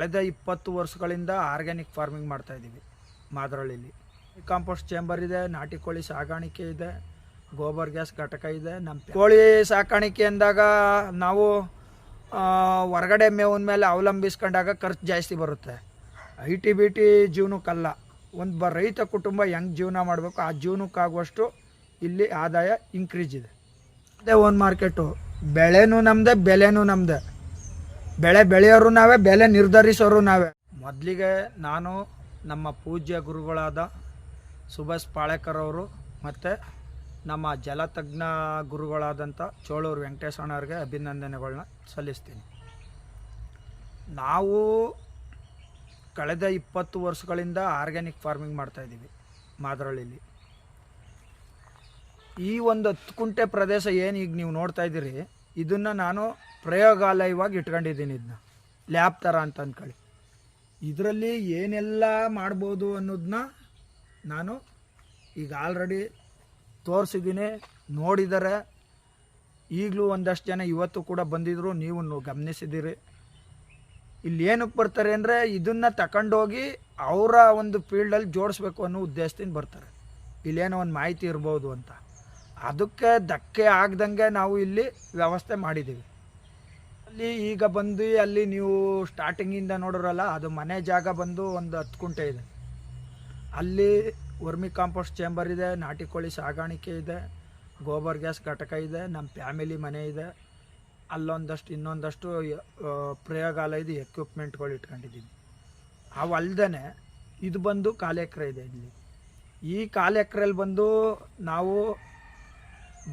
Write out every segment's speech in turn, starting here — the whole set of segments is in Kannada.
ಕಳೆದ 20 ವರ್ಷಗಳಿಂದ ಆರ್ಗ್ಯಾನಿಕ್ ಫಾರ್ಮಿಂಗ್ ಮಾಡ್ತಾಯಿದ್ದೀವಿ ಮಾದರಳ್ಳಿಲಿ. ಕಾಂಪೋಸ್ಟ್ ಚೇಂಬರ್ ಇದೆ, ನಾಟಿ ಕೋಳಿ ಸಾಗಾಣಿಕೆ ಇದೆ, ಗೋಬರ್ ಗ್ಯಾಸ್ ಘಟಕ ಇದೆ. ನಮ್ಮ ಕೋಳಿ ಸಾಕಾಣಿಕೆ ಅಂದಾಗ ನಾವು ಹೊರಗಡೆ ಮೇವಿನ ಮೇಲೆ ಅವಲಂಬಿಸ್ಕೊಂಡಾಗ ಖರ್ಚು ಜಾಸ್ತಿ ಬರುತ್ತೆ. ಐಟಿ ಜೀವನಕ್ಕಲ್ಲ, ಒಂದು ರೈತ ಕುಟುಂಬ ಹೆಂಗೆ ಜೀವನ ಮಾಡಬೇಕು ಆ ಜೀವನಕ್ಕಾಗುವಷ್ಟು ಇಲ್ಲಿ ಆದಾಯ ಇನ್ಕ್ರೀಸ್ ಇದೆ. ಅದೇ ಓನ್ ಮಾರ್ಕೆಟು, ಬೆಳೆನೂ ನಮ್ಮದೇ, ಬೆಲೆನೂ ನಮ್ಮದೇ. ಬೆಳೆ ಬೆಳೆಯೋರು ನಾವೇ, ಬೆಲೆ ನಿರ್ಧರಿಸೋರು ನಾವೇ. ಮೊದಲಿಗೆ ನಾನು ನಮ್ಮ ಪೂಜ್ಯ ಗುರುಗಳಾದ ಸುಭಾಷ್ ಪಾಳೇಕರ್ ಅವರು ಮತ್ತು ನಮ್ಮ ಜಲತಜ್ಞ ಗುರುಗಳಾದಂಥ ಚೋಳೂರು ವೆಂಕಟೇಶಣ್ಣವ್ರಿಗೆ ಅಭಿನಂದನೆಗಳನ್ನ ಸಲ್ಲಿಸ್ತೀನಿ. ನಾವು ಕಳೆದ 20 ವರ್ಷಗಳಿಂದ ಆರ್ಗ್ಯಾನಿಕ್ ಫಾರ್ಮಿಂಗ್ ಮಾಡ್ತಾಯಿದ್ದೀವಿ ಮಾದರಳ್ಳಿಲಿ. ಈ ಒಂದು 10 ಕುಂಟೆ ಪ್ರದೇಶ ಏನು ಈಗ ನೀವು ನೋಡ್ತಾ ಇದ್ದೀರಿ, ಇದನ್ನು ನಾನು ಪ್ರಯೋಗಾಲಯವಾಗಿ ಇಟ್ಕೊಂಡಿದ್ದೀನಿ. ಇದನ್ನ ಲ್ಯಾಬ್ ಥರ ಅಂತ ಅಂದ್ಕೊಳ್ಳಿ. ಇದರಲ್ಲಿ ಏನೆಲ್ಲ ಮಾಡ್ಬೋದು ಅನ್ನೋದನ್ನ ನಾನು ಈಗ ಆಲ್ರೆಡಿ ತೋರಿಸಿದ್ದೀನಿ, ನೋಡಿದ್ದಾರೆ. ಈಗಲೂ ಒಂದಷ್ಟು ಜನ ಇವತ್ತು ಕೂಡ ಬಂದಿದ್ದರು, ನೀವು ಗಮನಿಸಿದ್ದೀರಿ. ಇಲ್ಲಿ ಏನಕ್ಕೆ ಬರ್ತಾರೆ ಅಂದರೆ ಇದನ್ನು ತಗೊಂಡೋಗಿ ಅವರ ಒಂದು ಫೀಲ್ಡಲ್ಲಿ ಜೋಡಿಸ್ಬೇಕು ಅನ್ನೋ ಉದ್ದೇಶದಿಂದ ಬರ್ತಾರೆ. ಇಲ್ಲೇನೋ ಒಂದು ಮಾಹಿತಿ ಇರ್ಬೋದು ಅಂತ. ಅದಕ್ಕೆ ಧಕ್ಕೆ ಆಗ್ದಂಗೆ ನಾವು ಇಲ್ಲಿ ವ್ಯವಸ್ಥೆ ಮಾಡಿದ್ದೀವಿ. ಅಲ್ಲಿ ಈಗ ಬಂದು ಅಲ್ಲಿ ನೀವು ಸ್ಟಾರ್ಟಿಂಗಿಂದ ನೋಡಿರಲ್ಲ, ಅದು ಮನೆ ಜಾಗ ಬಂದು ಒಂದು 10 ಕುಂಟೆ ಇದೆ. ಅಲ್ಲಿ ವರ್ಮಿ ಕಾಂಪೋಸ್ಟ್ ಚೇಂಬರ್ ಇದೆ, ನಾಟಿ ಕೋಳಿ ಸಾಗಾಣಿಕೆ ಇದೆ, ಗೋಬರ್ ಗ್ಯಾಸ್ ಘಟಕ ಇದೆ, ನಮ್ಮ ಫ್ಯಾಮಿಲಿ ಮನೆ ಇದೆ. ಅಲ್ಲೊಂದಷ್ಟು ಇನ್ನೊಂದಷ್ಟು ಪ್ರಯೋಗಾಲಯದ ಎಕ್ವಿಪ್ಮೆಂಟ್ಗಳು ಇಟ್ಕೊಂಡಿದ್ದೀವಿ. ಅವು ಅಲ್ಲದೆ ಇದು ಬಂದು 1/4 ಎಕರೆ ಇದೆ. ಇಲ್ಲಿ ಈ 1/4 ಎಕರೆಯಲ್ಲಿ ಬಂದು ನಾವು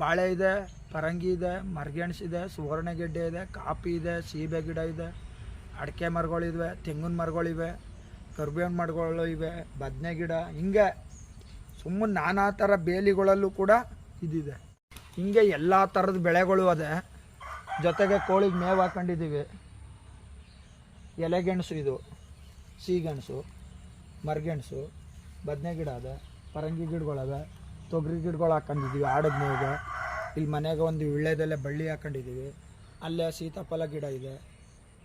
ಬಾಳೆ ಇದೆ, ಪರಂಗಿ ಇದೆ, ಮರಗೆಣಸಿದೆ, ಸುವರ್ಣಗೆಡ್ಡೆ ಇದೆ, ಕಾಫಿ ಇದೆ, ಸೀಬೆ ಗಿಡ ಇದೆ, ಅಡಿಕೆ ಮರಗಳಿವೆ, ತೆಂಗಿನ ಮರಗಳಿವೆ, ಕರ್ಬೇವಿನ ಮರಗಳು ಇವೆ, ಬದನೆ ಗಿಡ, ಹಿಂಗೆ ಸುಮ್ಮನೆ ನಾನಾ ಥರ ಬೇಲಿಗಳಲ್ಲೂ ಕೂಡ ಇದಿದೆ. ಹಿಂಗೆ ಎಲ್ಲ ಥರದ ಬೆಳೆಗಳು ಅದೇ. ಜೊತೆಗೆ ಕೋಳಿಗೆ ಮೇವು ಹಾಕೊಂಡಿದ್ದೀವಿ. ಎಲೆಗೆಣಸು, ಇದು ಸಿಹಿಗೆಣಸು, ಮರಗೆಣಸು, ಬದನೆ ಗಿಡ ಅದ, ಪರಂಗಿ ಗಿಡಗಳವೆ, ತೊಗರಿ ಗಿಡಗಳು ಹಾಕೊಂಡಿದ್ದೀವಿ ಆಡದ ಮೇವಿಗೆ. ಇಲ್ಲಿ ಮನೆಗೆ ಒಂದು ವಿಳ್ಳೆದೆಲೆ ಬಳ್ಳಿ ಹಾಕೊಂಡಿದ್ದೀವಿ. ಅಲ್ಲೇ ಸೀತಾಫಲ ಗಿಡ ಇದೆ,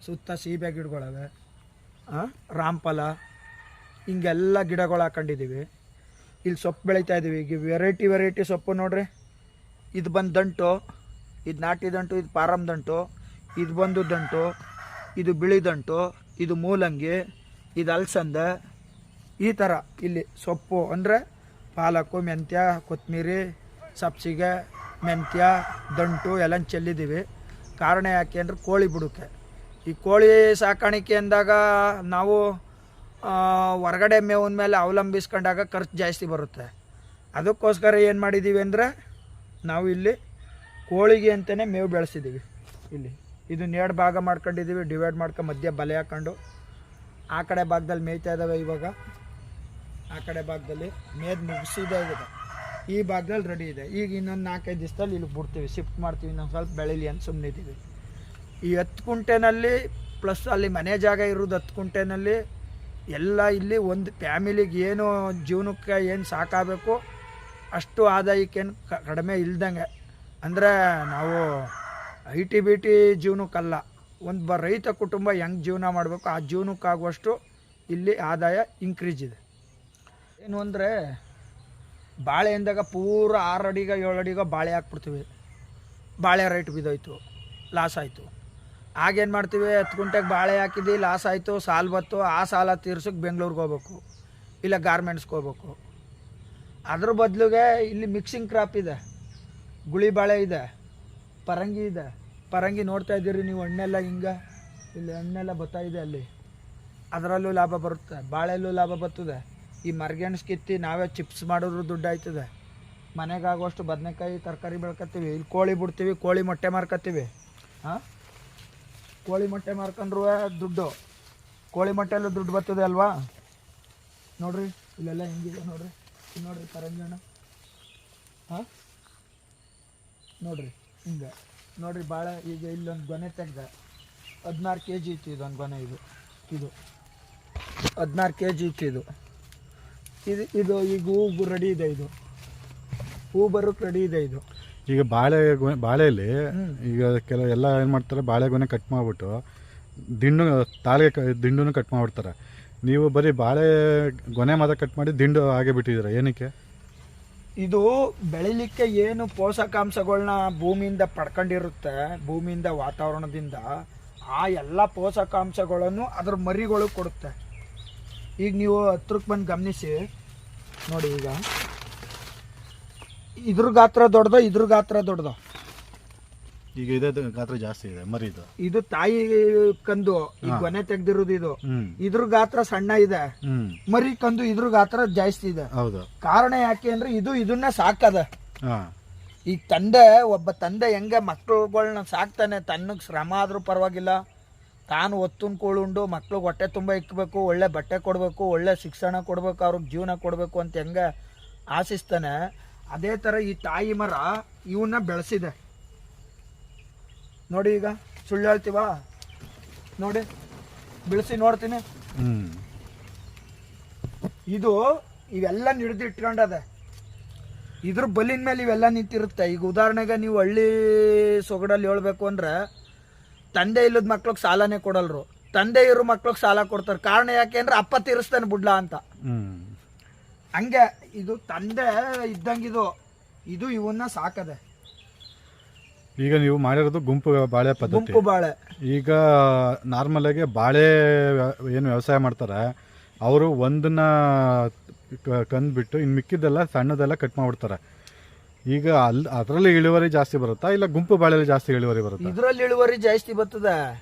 ಸುತ್ತ ಸೀಬೆ ಗಿಡಗಳವೆ, ರಾಮಫಲ, ಹಿಂಗೆಲ್ಲ ಗಿಡಗಳು ಹಾಕೊಂಡಿದ್ದೀವಿ. ಇಲ್ಲಿ ಸೊಪ್ಪು ಬೆಳೀತಾ ಇದ್ದೀವಿ. ಈಗ ವೆರೈಟಿ ಸೊಪ್ಪು ನೋಡ್ರಿ. ಇದು ಬಂದು ದಂಟು, ಇದು ನಾಟಿ ದಂಟು, ಇದು ಪಾರಮ್ ದಂಟು, ಇದು ಬಂದು ದಂಟು, ಇದು ಬಿಳಿ ದಂಟು, ಇದು ಮೂಲಂಗಿ, ಇದು ಅಲಸಂದೆ. ಈ ಥರ ಇಲ್ಲಿ ಸೊಪ್ಪು ಅಂದರೆ ಪಾಲಕ್ಕು, ಮೆಂತ್ಯ, ಕೊತ್ತಂಬರಿ, ಸಬ್ಸಿಗೆ, ಮೆಂತ್ಯ, ದಂಟು ಎಲ್ಲ ಚೆಲ್ಲಿದ್ದೀವಿ. ಕಾರಣ ಯಾಕೆ ಅಂದರೆ ಕೋಳಿ ಬಿಡೋಕ್ಕೆ. ಈ ಕೋಳಿ ಸಾಕಾಣಿಕೆ ಅಂದಾಗ ನಾವು ಹೊರಗಡೆ ಮೇವಿನ ಮೇಲೆ ಅವಲಂಬಿಸ್ಕೊಂಡಾಗ ಖರ್ಚು ಜಾಸ್ತಿ ಬರುತ್ತೆ. ಅದಕ್ಕೋಸ್ಕರ ಏನು ಮಾಡಿದ್ದೀವಿ ಅಂದರೆ ನಾವು ಇಲ್ಲಿ ಕೋಳಿಗೆ ಅಂತಲೇ ಮೇವು ಬೆಳೆಸಿದ್ದೀವಿ. ಇಲ್ಲಿ ಇದು 2 ಭಾಗ ಮಾಡ್ಕೊಂಡಿದ್ದೀವಿ, ಡಿವೈಡ್ ಮಾಡ್ಕೊಂಡು ಮಧ್ಯೆ ಬಲೆ ಹಾಕ್ಕೊಂಡು. ಆ ಕಡೆ ಭಾಗದಲ್ಲಿ ಮೇಯ್ತಾ ಇದ್ದಾವೆ. ಇವಾಗ ಆ ಕಡೆ ಭಾಗದಲ್ಲಿ ಮೇದು ಮುಗಿಸಿದೆ ಇದೆ. ಈ ಭಾಗದಲ್ಲಿ ರೆಡಿ ಇದೆ. ಈಗ ಇನ್ನೊಂದು 4-5 ದಿವಸದಲ್ಲಿ ಇಲ್ಲಿ ಬಿಡ್ತೀವಿ, ಶಿಫ್ಟ್ ಮಾಡ್ತೀವಿ, ಇನ್ನೊಂದು ಸ್ವಲ್ಪ ಬೆಳೀಲಿ ಅಂತ ಸುಮ್ಮನಿದ್ದೀವಿ. ಈ 10 ಕುಂಟೆನಲ್ಲಿ ಪ್ಲಸ್ ಅಲ್ಲಿ ಮನೆ ಜಾಗ ಇರೋದು 10 ಕುಂಟೆನಲ್ಲಿ ಎಲ್ಲ ಇಲ್ಲಿ ಒಂದು ಫ್ಯಾಮಿಲಿಗೆ ಏನು ಜೀವನಕ್ಕೆ ಏನು ಸಾಕಾಗಬೇಕು ಅಷ್ಟು ಆದಾಯಕ್ಕೇನು ಕಡಿಮೆ ಇಲ್ದಂಗೆ. ಅಂದರೆ ನಾವು ಐಟಿ ಜೀವನಕ್ಕಲ್ಲ, ಒಂದು ರೈತ ಕುಟುಂಬ ಹೆಂಗೆ ಜೀವನ ಮಾಡಬೇಕು ಆ ಜೀವನಕ್ಕಾಗುವಷ್ಟು ಇಲ್ಲಿ ಆದಾಯ ಇನ್ಕ್ರೀಸ್ ಇದೆ. ಏನು ಅಂದರೆ ಬಾಳೆ ಅಂದಾಗ ಪೂರ 6 ಅಡಿಗೆ 7 ಅಡಿಗೆ ಬಾಳೆ ಹಾಕ್ಬಿಡ್ತೀವಿ. ಬಾಳೆ ರೇಟ್ ಬಿದ್ದೋಯ್ತು, ಲಾಸ್ ಆಯಿತು. ಆಗೇನು ಮಾಡ್ತೀವಿ, 10 ಕುಂಟೆಗೆ ಬಾಳೆ ಹಾಕಿದ್ದು ಲಾಸ್ ಆಯಿತು, ಸಾಲ ಬತ್ತು. ಆ ಸಾಲ ತೀರ್ಸೋಕ್ಕೆ ಬೆಂಗಳೂರಿಗೆ ಹೋಗ್ಬೇಕು, ಇಲ್ಲ ಗಾರ್ಮೆಂಟ್ಸ್ಗೆ ಹೋಗ್ಬೇಕು. ಅದ್ರ ಬದಲಿಗೆ ಇಲ್ಲಿ ಮಿಕ್ಸಿಂಗ್ ಕ್ರಾಪ್ ಇದೆ, ಗುಳಿ ಬಾಳೆ ಇದೆ, ಪರಂಗಿ ಇದೆ. ಪರಂಗಿ ನೋಡ್ತಾ ಇದ್ದೀರಿ ನೀವು, ಹಣ್ಣೆಲ್ಲ ಹಿಂಗೆ ಇಲ್ಲಿ ಹಣ್ಣೆಲ್ಲ ಬರ್ತಾ ಇದೆ. ಅಲ್ಲಿ ಅದರಲ್ಲೂ ಲಾಭ ಬರುತ್ತೆ, ಬಾಳೆಲ್ಲೂ ಲಾಭ ಬರ್ತದೆ. ಈ ಮರಗೆಣಸು ಕಿತ್ತಿ ನಾವೇ ಚಿಪ್ಸ್ ಮಾಡಿದ್ರು ದುಡ್ಡು ಆಯ್ತದೆ. ಮನೆಗಾಗುವಷ್ಟು ಬದನೆಕಾಯಿ ತರಕಾರಿ ಬೆಳ್ಕೊತೀವಿ. ಇಲ್ಲಿ ಕೋಳಿ ಬಿಡ್ತೀವಿ, ಕೋಳಿ ಮೊಟ್ಟೆ ಮಾರ್ಕೊತೀವಿ. ಕೋಳಿ ಮೊಟ್ಟೆ ಮಾರ್ಕೊಂಡ್ರೂ ದುಡ್ಡು, ಕೋಳಿ ಮೊಟ್ಟೆಲ್ಲೂ ದುಡ್ಡು ಬರ್ತದೆ ಅಲ್ವಾ. ನೋಡಿರಿ ಇಲ್ಲೆಲ್ಲ ಹೆಂಗಿದೆ ನೋಡಿರಿ. ಇಲ್ಲಿ ನೋಡಿರಿ ಪರಂಗಿ ಹಣ್ಣು, ನೋಡಿರಿ ಹಿಂಗೆ ನೋಡಿರಿ. ಭಾಳ ಈಗ ಇಲ್ಲೊಂದು ಗೊನೆ ತೆಗ್ದೆ, 16 kg ಇತ್ತು ಇದೊಂದು ಗೊನೆ. ಇದು 16 kg ಇತ್ತು. ಇದು ಈಗ ಹೂ ರೆಡಿ ಇದೆ. ಇದು ಹೂ ಬರೋಕ್ಕೆ ರೆಡಿ ಇದೆ. ಇದು ಈಗ ಬಾಳೆಯಲ್ಲಿ ಈಗ ಕೆಲವು ಎಲ್ಲ ಏನು ಮಾಡ್ತಾರೆ, ಬಾಳೆಗೊನೆ ಕಟ್ ಮಾಡಿಬಿಟ್ಟು ದಿಂಡು ದಿಂಡನ್ನು ಕಟ್ ಮಾಡ್ಬಿಡ್ತಾರೆ. ನೀವು ಬರೀ ಬಾಳೆ ಗೊನೆ ಮಾತ್ರ ಕಟ್ ಮಾಡಿ ದಿಂಡು ಹಾಗೆ ಬಿಟ್ಟಿದ್ದೀರಾ, ಏನಕ್ಕೆ? ಇದು ಬೆಳಿಲಿಕ್ಕೆ ಏನು ಪೋಷಕಾಂಶಗಳನ್ನ ಭೂಮಿಯಿಂದ ಪಡ್ಕೊಂಡಿರುತ್ತೆ, ಭೂಮಿಯಿಂದ ವಾತಾವರಣದಿಂದ ಆ ಎಲ್ಲ ಪೋಷಕಾಂಶಗಳನ್ನು ಅದ್ರ ಮರಿಗಳು ಕೊಡುತ್ತೆ. ಈಗ ನೀವು ಹತ್ರಕ್ಕೆ ಬಂದು ಗಮನಿಸಿ ನೋಡಿ, ಈಗ ಇದ್ರ ಗಾತ್ರ ದೊಡ್ಡದು, ಇದ್ರ ಗಾತ್ರ ದೊಡ್ಡದು. ಈಗ ಇದೇ ಗಾತ್ರ ಜಾಸ್ತಿ ಇದೆ ಮರಿದು. ಇದು ತಾಯಿ ಕಂದು, ಈ ಗೊನೆ ತೆಗ್ದಿರೋದು ಇದು. ಇದ್ರ ಗಾತ್ರ ಸಣ್ಣ ಇದೆ, ಮರಿ ಕಂದು ಇದ್ರ ಗಾತ್ರ ಜಾಸ್ತಿ ಇದೆ. ಹೌದು. ಕಾರಣ ಯಾಕೆ ಅಂದ್ರೆ ಇದು ಇದನ್ನ ಸಾಕದ. ಈಗ ಒಬ್ಬ ತಂದೆ ಹೆಂಗೆ ಮಕ್ಳುಗಳನ್ನ ಸಾಕ್ತಾನೆ, ತನ್ನಗ್ ಶ್ರಮ ಆದ್ರೂ ಪರವಾಗಿಲ್ಲ, ತಾನು ಒತ್ತುನ್ ಕೂಳುಂಡು ಮಕ್ಳಿಗೆ ಹೊಟ್ಟೆ ತುಂಬ ಇಕ್ಬೇಕು, ಒಳ್ಳೆ ಬಟ್ಟೆ ಕೊಡ್ಬೇಕು, ಒಳ್ಳೆ ಶಿಕ್ಷಣ ಕೊಡ್ಬೇಕು, ಅವ್ರಿಗೆ ಜೀವನ ಕೊಡ್ಬೇಕು ಅಂತ ಹೆಂಗೆ ಆಶಿಸ್ತಾನೆ, ಅದೇ ತರ ಈ ತಾಯಿ ಮರ ಇವನ್ನ ಬೆಳೆಸಿದೆ ನೋಡಿ. ಈಗ ಸುಳ್ಳು ಹೇಳ್ತೀವ ನೋಡಿ, ಬೆಳೆಸಿ ನೋಡ್ತೀನಿ. ಇದು ಇವೆಲ್ಲ ಹಿಡಿದು ಇಟ್ಕೊಂಡದೆ, ಇದ್ರ ಬಲಿನ ಮೇಲೆ ಇವೆಲ್ಲ ನಿಂತಿರುತ್ತೆ. ಈಗ ಉದಾಹರಣೆಗೆ ನೀವು ಹಳ್ಳಿ ಸೊಗಡಲ್ಲಿ ಹೇಳ್ಬೇಕು ಅಂದ್ರೆ, ತಂದೆ ಇಲ್ಲದ ಮಕ್ಳಿಗೆ ಸಾಲನೇ ಕೊಡಲ್ರು, ತಂದೆ ಇರೋ ಮಕ್ಳಿಗೆ ಸಾಲ ಕೊಡ್ತಾರೆ. ಕಾರಣ ಯಾಕೆ ಅಂದ್ರೆ ಅಪ್ಪ ತೀರಿಸ್ತಾನೆ ಬಿಡ್ಲಾ ಅಂತ. ಹಂಗೆ ಇದು ತಂದೆ ಇದ್ದಂಗಿದು, ಇದು ಇವನ್ನ ಸಾಕದೆ. ಈಗ ನೀವು ಮಾಡಿರೋದು ಗುಂಪು ಬಾಳೆ ಪದ್ಧತಿ. ಗುಂಪು ಬಾಳೆ. ಈಗ ನಾರ್ಮಲ್ ಆಗಿ ಬಾಳೆ ಏನು ವ್ಯವಸಾಯ ಮಾಡ್ತಾರೆ, ಅವರು ಒಂದನ್ನ ಕಂದ್ಬಿಟ್ಟು ಇನ್ನು ಮಿಕ್ಕಿದ್ದೆಲ್ಲ ಸಣ್ಣದೆಲ್ಲ ಕಟ್ ಮಾಡ್ಬಿಡ್ತಾರೆ. ಈಗ ಅದರಲ್ಲಿ ಇಳುವರಿ ಜಾಸ್ತಿ ಬರುತ್ತಾ, ಇಲ್ಲ ಗುಂಪು ಬಾಳೆಯಲ್ಲಿ ಜಾಸ್ತಿ ಇಳುವರಿ ಬರುತ್ತಾ? ಇದ್ರಲ್ಲಿ ಇಳುವರಿ ಜಾಸ್ತಿ ಬರ್ತದೆ.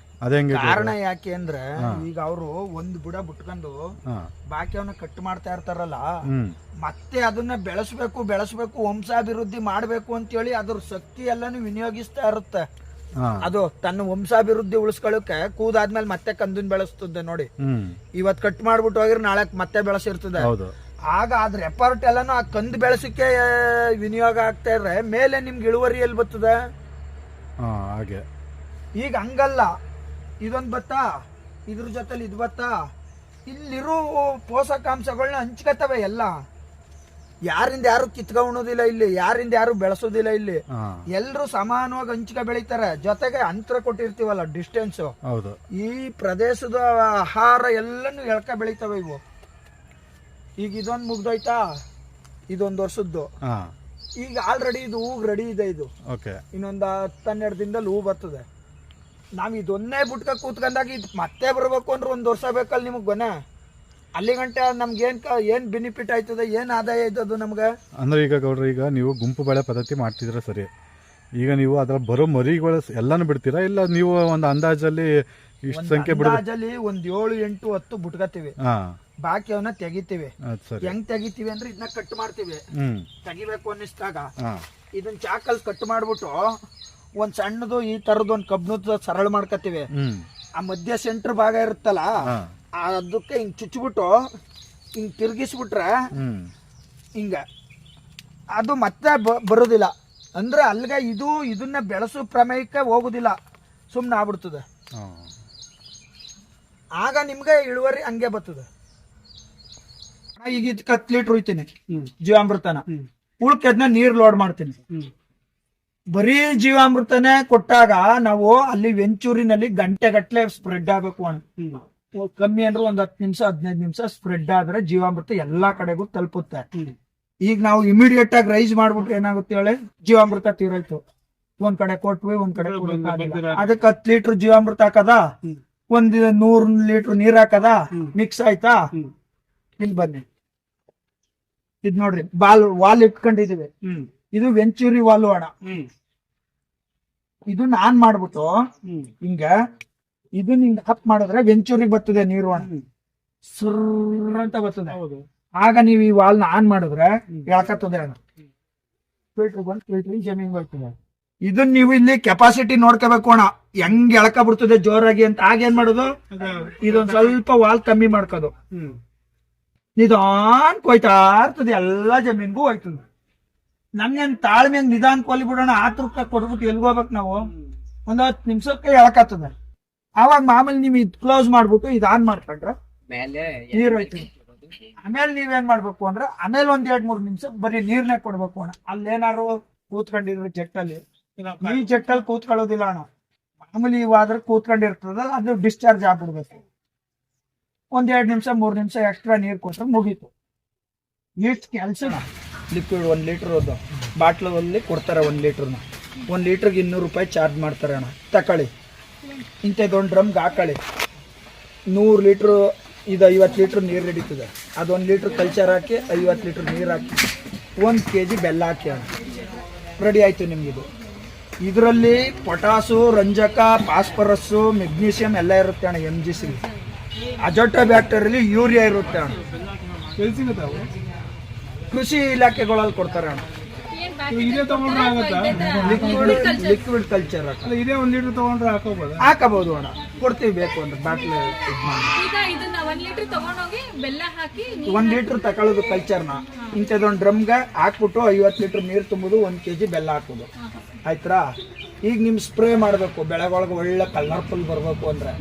ಅದೇ ಕಾರಣ ಯಾಕೆ ಅಂದ್ರೆ, ಈಗ ಅವರು ಒಂದು ಬುಡ ಬಿಟ್ಕೊಂಡು ಬಾಕಿ ಅವನ್ನ ಕಟ್ ಮಾಡ್ತಾ ಇರ್ತಾರಲ್ಲ, ಮತ್ತೆ ಅದನ್ನ ಬೆಳೆಸ್ಬೇಕು, ವಂಶಾಭಿವೃದ್ಧಿ ಮಾಡ್ಬೇಕು ಅಂತೇಳಿ ಅದ್ರ ಶಕ್ತಿ ಎಲ್ಲಾನು ವಿನಿಯೋಗಿಸ್ತಾ ಇರುತ್ತೆ. ಅದು ತನ್ನ ವಂಶಾಭಿವೃದ್ಧಿ ಉಳಿಸ್ಕೊಳ್ಳಕ್ಕೆ ಕೂದಾದ್ಮೇಲೆ ಮತ್ತೆ ಕಂದನ್ ಬೆಳೆಸ್ತದೆ ನೋಡಿ. ಇವತ್ ಕಟ್ ಮಾಡ್ಬಿಟ್ಟು ಹೋಗಿರ್ ನಾಳೆ ಮತ್ತೆ ಬೆಳೆಸಿರ್ತದೆ. ಆಗ ಅದ್ರ ಎಫರ್ಟ್ ಎಲ್ಲಾನು ಆ ಕಂದು ಬೆಳೆಸಕ್ಕೆ ವಿನಿಯೋಗ ಆಗ್ತಾ ಇದ್ರೆ ಮೇಲೆ ನಿಮ್ಗೆ ಇಳುವರಿ ಎಲ್ಲಿ ಬರ್ತದೆ? ಹಾಗೆ. ಈಗ ಹಂಗಲ್ಲ, ಇದೊಂದು ಭತ್ತ, ಇದ್ರ ಜೊತೆಲಿ ಇದು ಭತ್ತ, ಇಲ್ಲಿರೋ ಪೋಷಕಾಂಶಗಳನ್ನ ಹಂಚ್ಕತ್ತವೆ ಎಲ್ಲ. ಯಾರಿಂದ ಯಾರು ಕಿತ್ಕೊಳ್ಳೋದಿಲ್ಲ ಇಲ್ಲಿ, ಯಾರಿಂದ ಯಾರು ಬೆಳೆಸೋದಿಲ್ಲ ಇಲ್ಲಿ, ಎಲ್ರು ಸಮಾನವಾಗಿ ಹಂಚ್ಕ ಬೆಳಿತಾರೆ. ಜೊತೆಗೆ ಅಂತರ ಕೊಟ್ಟಿರ್ತೀವಲ್ಲ, ಡಿಸ್ಟೆನ್ಸ್, ಈ ಪ್ರದೇಶದ ಆಹಾರ ಎಲ್ಲಾನು ಎಳ್ಕ ಬೆಳಿತವೆ ಇವು. ಈಗ ಇದೊಂದು ಮುಗ್ದೋಯ್ತಾ, ಇದೊಂದು ವರ್ಷದ್ದು. ಈಗ ಆಲ್ರೆಡಿ ಇದು ಹೂಗ್ ರೆಡಿ ಇದೆ. ಇದು ಇನ್ನೊಂದು 10-12 ದಿನದಲ್ಲಿ ಹೂ ಬರ್ತದೆ. ನಾವ್ ಇದೊನ್ನೇ ಬಿಟ್ಕ ಕೂತ್ಕೊಂಡಾಗ ಇದು ಮತ್ತೆ ಬರ್ಬೇಕು ಅಂದ್ರೆ 1 ವರ್ಷ ಬೇಕಲ್ಲ ನಿಮಗ್ ಗೊನೆ. ಅಲ್ಲಿ ಗಂಟೆ ನಮ್ಗೆ ಏನ್ ಬೆನಿಫಿಟ್ ಆಯ್ತದೆ, ಏನ್ ಆದಾಯ ಐತದು ನಮ್ಗೆ ಅಂದ್ರೆ? ಈಗ ಗೌಡ್ರ, ಈಗ ನೀವು ಗುಂಪು ಬೆಳೆ ಪದ್ಧತಿ ಮಾಡ್ತಿದ್ರ ಸರಿ, ಈಗ ನೀವು ಅದ್ರ ಬರೋ ಮರಿಗಳು ಎಲ್ಲಾನು ಬಿಡ್ತೀರಾ, ಇಲ್ಲ ನೀವು ಒಂದು ಅಂದಾಜಲ್ಲಿ ಇಷ್ಟು ಸಂಖ್ಯೆ ಅಂದಾಜಲ್ಲಿ 1 7 8 10 ಬಿಟ್ಕತ್ತೀವಿ, ಬಾಕಿ ಅವನ್ನ ತೆಗಿತೀವಿ. ಹೆಂಗ್ ತೆಗಿತೀವಿ ಅಂದ್ರೆ, ಇದನ್ನ ಕಟ್ ಮಾಡ್ತೀವಿ. ತೆಗಿಬೇಕು ಅನ್ನಿಸ್ದಾಗ ಇದನ್ನ ಚಾಕಲ್ ಕಟ್ ಮಾಡ್ಬಿಟ್ಟು ಒಂದ್ ಸಣ್ಣದು ಈ ತರದ್ ಒಂದ್ ಕಬ್ನದ ಸರಳ ಮಾಡ್ಕತ್ತೀವಿ. ಆ ಮಧ್ಯ ಸೆಂಟರ್ ಭಾಗ ಇರುತ್ತಲ್ಲ, ಅದಕ್ಕೆ ಹಿಂಗ್ ಚುಚ್ಬಿಟ್ಟು ಹಿಂಗ್ ತಿರ್ಗಿಸ್ಬಿಟ್ರೆ ಹಿಂಗ ಅದು ಮತ್ತೆ ಬರೋದಿಲ್ಲ. ಅಂದ್ರೆ ಅಲ್ಗ ಇದನ್ನ ಬೆಳೆಸೋ ಪ್ರಮೇಯಕ್ಕೆ ಹೋಗುದಿಲ್ಲ, ಸುಮ್ನೆ ಆಗ್ಬಿಡ್ತದೆ. ಆಗ ನಿಮ್ಗೆ ಇಳುವರಿ ಹಂಗೆ ಬರ್ತದೆ. ಈಗ 10 ಲೀಟರ್ ಒಯ್ತೀನಿ ಜೀವಾಮೃತನ, ಉಳ್ಕದ್ನ ನೀರ್ ಲೋಡ್ ಮಾಡ್ತೀನಿ. ಬರೀ ಜೀವಾಮೃತನೇ ಕೊಟ್ಟಾಗ ನಾವು ಅಲ್ಲಿ ವೆಂಚೂರಿನಲ್ಲಿ ಗಂಟೆಗಟ್ಲೆ ಸ್ಪ್ರೆಡ್ ಆಗ್ಬೇಕು. ಕಮ್ಮಿ ಅಂದ್ರೆ 10 ನಿಮಿಷ 15 ನಿಮಿಷ ಸ್ಪ್ರೆಡ್ ಆದ್ರೆ ಜೀವಾಮೃತ ಎಲ್ಲಾ ಕಡೆಗೂ ತಲುಪುತ್ತೆ. ಈಗ ನಾವು ಇಮಿಡಿಯೇಟ್ ಆಗಿ ರೈಸ್ ಮಾಡ್ಬಿಟ್ರೆ ಏನಾಗುತ್ತೆ ಹೇಳಿ, ಜೀವಾಮೃತ ತೀರೋಯ್ತು. ಒಂದ್ ಕಡೆ ಕೊಟ್ವಿ, ಒಂದ್ ಕಡೆ ಅದಕ್ಕೆ 10 ಲೀಟರ್ ಜೀವಾಮೃತ ಹಾಕದ, 100 ಲೀಟರ್ ನೀರ್ ಹಾಕದ, ಮಿಕ್ಸ್ ಆಯ್ತಾ? ಇಲ್ಲಿ ಬನ್ನಿ, ಇದ್ ನೋಡ್ರಿ, ವಾಲ್ ಇಟ್ಕೊಂಡಿದೀವಿ. ಇದು ವೆಂಚೂರಿ ವಾಲು ಅಣ. ಇದು ನಾನ್ ಮಾಡ್ಬಿಟ್ಟು ಹಿಂಗ ಇದನ್ನ ಹಿಂಗ ಅಪ್ ಮಾಡಿದ್ರೆ ವೆಂಚೂರಿ ಬರ್ತದೆ ನೀರು ಅಣ, ಸುರ್ ಅಂತ ಬರ್ತದೆ. ಆಗ ನೀವು ಈ ವಾಲ್ನ ಆನ್ ಮಾಡಿದ್ರೆ ಎಳ್ಕತ್ತದೆ ಅಣ್ಣ, ಫಿಲ್ಟರ್ ಬಂದು ಫಿಲ್ಟರ್ ಜಮೀನ್ ಬರ್ತದೆ. ಇದನ್ನ ನೀವು ಇಲ್ಲಿ ಕೆಪಾಸಿಟಿ ನೋಡ್ಕೋಬೇಕು ಅಣ್ಣ, ಹೆಂಗ್ ಎಳ್ಕ ಬಿಡ್ತದೆ ಜೋರಾಗಿ ಅಂತ. ಆಗೇನ್ ಮಾಡೋದು, ಇದೊಂದ್ ಸ್ವಲ್ಪ ವಾಲ್ ಕಮ್ಮಿ ಮಾಡ್ಕೋದು, ನಿಧಾನ್ ಕೊಯ್ತಾ ಇರ್ತದೆ, ಎಲ್ಲಾ ಜಮೀನ್ಗೂ ಹೋಯ್ತದೆ. ನಮ್ಗೇನ್ ತಾಳ್ಮೆ ನಿಧಾನ ಕೊಲಿ ಬಿಡೋಣ, ಆತುರಕ್ಕೆ ಕೊಡ್ಬಿಟ್ಟು ಎಲ್ಗೋಗ್ಬೇಕು ನಾವು. 10 ನಿಮಿಷಕ್ಕೆ ಎಳಕತ್ತದೆ. ಆವಾಗ ಮಾಮೂಲಿ ನೀವು ಇದು ಕ್ಲೋಸ್ ಮಾಡ್ಬಿಟ್ಟು ಇದು ಆನ್ ಮಾಡ್ಕೊಂಡ್ರೆ ನೀರ್ ಹೋಯ್ತು. ಆಮೇಲೆ ನೀವೇನ್ ಮಾಡ್ಬೇಕು ಅಂದ್ರೆ, ಆಮೇಲೆ 1-2-3 ನಿಮಿಷ ಬರೀ ನೀರ್ನೇ ಕೊಡ್ಬೇಕು ಅಣ್ಣ. ಅಲ್ಲೇನಾರು ಕೂತ್ಕೊಂಡಿದ್ರು ಜಟ್ಟಲ್ಲಿ, ಈ ಜಟ್ಟಲ್ಲಿ ಕೂತ್ಕೊಳ್ಳೋದಿಲ್ಲ ಅಣ್ಣ. ಆಮೇಲೆ ಇವಾದ್ರೆ ಕೂತ್ಕೊಂಡಿರ್ತದ ಅದು ಡಿಸ್ಚಾರ್ಜ್ ಆಗ್ಬಿಡ್ಬೇಕು. 1-2 ನಿಮಿಷ 3 ನಿಮಿಷ ಎಕ್ಸ್ಟ್ರಾ ನೀರು ಕೊಟ್ಟರೆ ಮುಗೀತು. ಎಷ್ಟು ಕೆಲಸ. ಲಿಕ್ವಿಡ್ 1 ಲೀಟ್ರ್ ಬಾಟ್ಲಲ್ಲಿ ಕೊಡ್ತಾರೆ. 1 ಲೀಟ್ರನ್ನ 1 ಲೀಟ್ರಿಗೆ 200 ರೂಪಾಯಿ ಚಾರ್ಜ್ ಮಾಡ್ತಾರೆ ಅಣ್ಣ. ತಗೊಳ್ಳಿ, ಇಂಥದ್ದೊಂದು ಡ್ರಮ್ಗೆ ಹಾಕೊಳ್ಳಿ. 100 ಲೀಟ್ರು ಇದು 50 ಲೀಟ್ರ್ ನೀರು ಹಿಡಿತದೆ. ಅದು 1 ಲೀಟ್ರ್ ಕಲ್ಚರ್ ಹಾಕಿ 50 ಲೀಟ್ರ್ ನೀರು ಹಾಕಿ 1 kg ಬೆಲ್ಲ ಹಾಕಿ ಅಣ್ಣ, ರೆಡಿ ಆಯಿತು ನಿಮಗಿದು. ಇದರಲ್ಲಿ ಪೊಟಾಸು, ರಂಜಕ, ಫಾಸ್ಫರಸ್ಸು, ಮೆಗ್ನೀಷಿಯಮ್ ಎಲ್ಲ ಇರುತ್ತೆ ಅಣ್ಣ. MGC, ಅಜೋಟೋ ಬ್ಯಾಕ್ಟೀರಿಯಲ್ಲಿ ಯೂರಿಯಾ ಇರುತ್ತೆ ಅಣ್ಣ. ಕೃಷಿ ಇಲಾಖೆಗಳಲ್ಲಿ ಕೊಡ್ತಾರೆ ಅಣ್ಣ. ಲಿಕ್ವಿಡ್ ಕಲ್ಚರ್ ಇದೇ 1 ಲೀಟರ್ ತಗೊಂಡ್ರೆ ಹಾಕಬಹುದು ಅಣ್ಣ. ಕೊಡ್ತೀವಿ ಬೇಕು ಅಂದ್ರೆ ಬಾಟ್ಲ್. 1 ಲೀಟರ್ ತಗೊಳ್ಳೋದು ಕಲ್ಚರ್ನ ಇಂಥದ್ದೊಂದು ಡ್ರಮ್ಗೆ ಹಾಕ್ಬಿಟ್ಟು 50 ಲೀಟರ್ ನೀರು ತುಂಬೋದು, 1 kg ಬೆಲ್ಲ ಹಾಕೋದು. ಆಯ್ತಾ? ಈಗ ನಿಮ್ ಸ್ಪ್ರೇ ಮಾಡಬೇಕು, ಬೆಳೆಗೊಳಗೆ ಒಳ್ಳೆ ಕಲರ್ಫುಲ್ ಬರಬೇಕು ಅಂದ್ರೆ